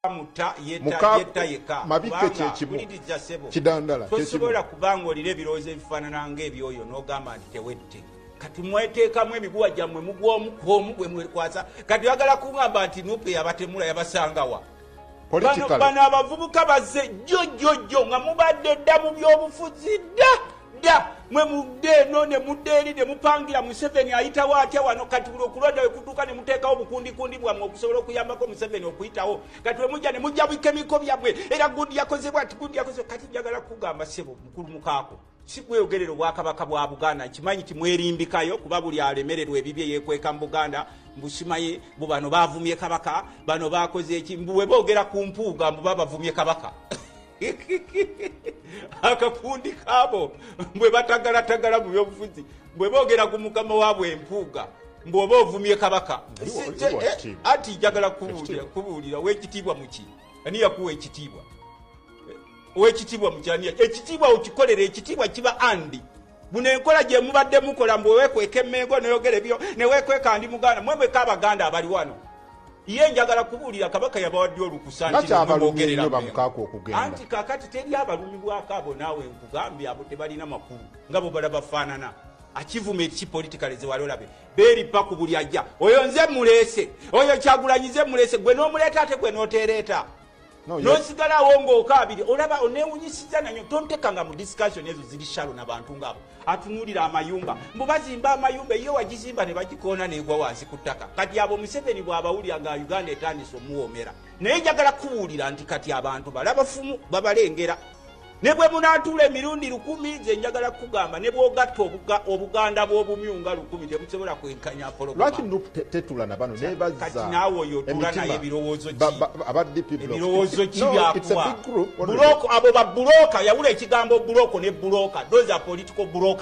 muta yeta yeka mabike kyekimu kidandala tosobola kubanga olire ebirowoozo ebifaanana ng'ebyoyo n'ogamba nti tewedde kati mweteekamu emiguwa gyammwe mugwomu kwomu gwe mwekwasa kati yagala kuŋŋamba nti nupe yabatemula yabasangawa bano abavubuka bazze jjojjojjo nga mubadde dda mu byobufuzi dda mwe mudde eno ne mudde eri ne mupangira Museveni ayitawo atya wano kati okulonda we kutuuka ne muteekawo bukundikundi bwammwe okusobola okuyambako Museveni okuyitawo kati we mujja ne mujja bikemiko byammwe era gundi yakozebwa ati gundi yakozebwa kati njagala kugamba ssebo mukulu mukaako si bweyogerera obwakabaka bwa Buganda kimanyi timwerimbikayo kuba buli alemererwa ebibye yeekweka mu Buganda mbusimaye bu bano baavumye kabaka bano baakoze eki mbuwe boogera ku mpuuga mbu babavumye kabaka akakundi kaabo mbwe batagalatagala mu byobufuzi mbwe boogera ku mukama waabwe empuuga mbwe oba ovumye kabaka ati njagala kubuulira w'ekitiibwa muki ani yakuwa ekitiibwa ow'ekitiibwa mukyani ekitiibwa okikolera ekitiibwa kiba andi buno enkola gye mubadde mukola mbwe weekweka emmengo neyogera ebyo neweekweka andi muganda mwebweka abaganda abali wano ye njagala kubuulira kabaka yabawadde olukusa anti kakati teri abalumibwako abo naawe nkugambye abo tebalina makulu nga bo bala bafaanana akivuma ekipolitikale ze walolabe beeripa ku buli ajja oyo nze muleese oyo Kyagulanyize muleese gwe n'omuleeta ate gwe n'otereeta nosigalawo ng'okaabiri olaba oneewunyisiza nanyo tontekanga mu discussion ezo ziri shalo n'abantu ng'abo atunuulira amayumba mbu bazimba amayumba eyo wagizimba ne bagikoona n'egwa wansi ku ttaka kati abo Museveni bw'abawulira nga Uganda etandise omuwoomera naye njagala kuwulira nti kati abantu balabafumu babalengera ne bwe munaatuula emirundi 100 nze njagala kugamba ne bw'ogatta obuganda bw'obumyunga 100 tebusobola kwenkanya lwaki tetula na bano nebaza kati naawe oyo otula naye ebirowoozo ki byakuwa buloko abo babulooka yawula ekigambo buloko ne bulooka those are political bulooka